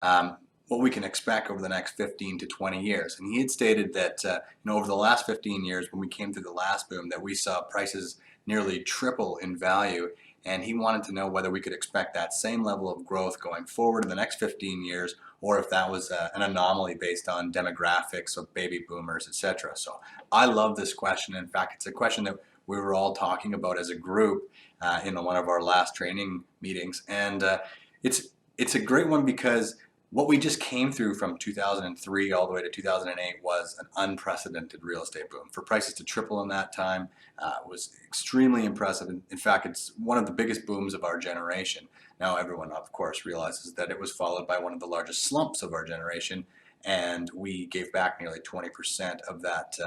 um, what we can expect over the next 15 to 20 years. And he had stated that over the last 15 years, when we came through the last boom, that we saw prices nearly triple in value. And he wanted to know whether we could expect that same level of growth going forward in the next 15 years, or if that was an anomaly based on demographics of baby boomers, etc. So I love this question. In fact, it's a question that we were all talking about as a group in one of our last training meetings. And it's it's a great one because what we just came through from 2003 all the way to 2008 was an unprecedented real estate boom. For prices to triple in that time was extremely impressive. In fact, it's one of the biggest booms of our generation. Now, everyone, of course, realizes that it was followed by one of the largest slumps of our generation, and we gave back nearly 20% of that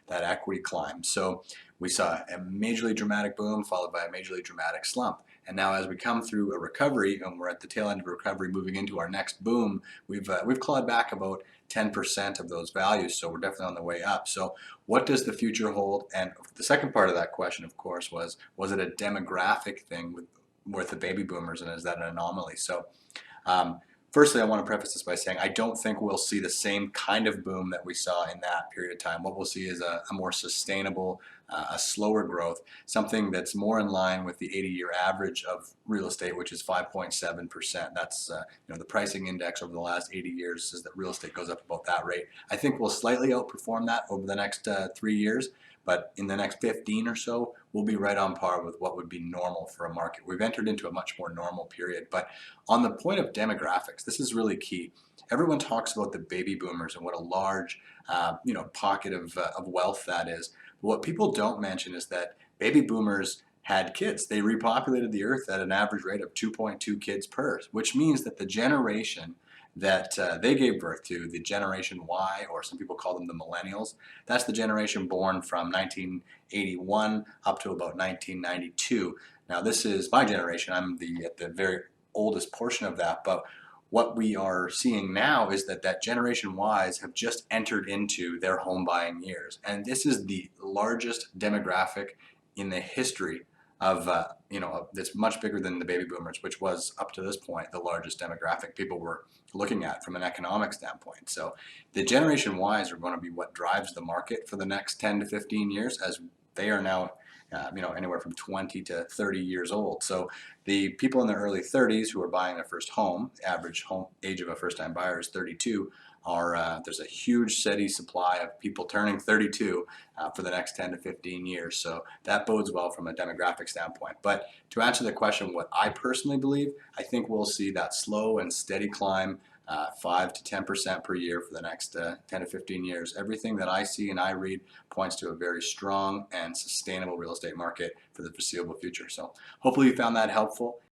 equity climb. So we saw a majorly dramatic boom followed by a majorly dramatic slump. And now, as we come through a recovery, and we're at the tail end of recovery, moving into our next boom, we've clawed back about 10% of those values. So we're definitely on the way up. So what does the future hold? And the second part of that question, of course, was it a demographic thing with the baby boomers, and is that an anomaly? So um, firstly, I want to preface this by saying I don't think we'll see the same kind of boom that we saw in that period of time. What we'll see is a more sustainable, a slower growth, something that's more in line with the 80-year average of real estate, which is 5.7%. That's the pricing index over the last 80 years says that real estate goes up about that rate. I think we'll slightly outperform that over the next 3 years. But in the next 15 or so, we'll be right on par with what would be normal for a market. We've entered into a much more normal period. But on the point of demographics, this is really key. Everyone talks about the baby boomers and what a large, pocket of wealth that is. But what people don't mention is that baby boomers had kids. They repopulated the earth at an average rate of 2.2 kids per, which means that the generation that they gave birth to, the Generation Y, or some people call them the millennials, that's the generation born from 1981 up to about 1992. Now, this is my generation. I'm at the very oldest portion of that, but what we are seeing now is that Generation Ys have just entered into their home buying years. And this is the largest demographic in the history of, that's much bigger than the baby boomers, which was up to this point the largest demographic people were looking at from an economic standpoint. So the Generation Ys are going to be what drives the market for the next 10 to 15 years, as they are now anywhere from 20 to 30 years old. So the people in their early 30s who are buying their first home, average home age of a first-time buyer is 32, there's a huge steady supply of people turning 32 for the next 10 to 15 years. So that bodes well from a demographic standpoint. But to answer the question, what I personally believe, I think we'll see that slow and steady climb, 5 to 10% per year for the next 10 to 15 years. Everything that I see and I read points to a very strong and sustainable real estate market for the foreseeable future. So hopefully you found that helpful.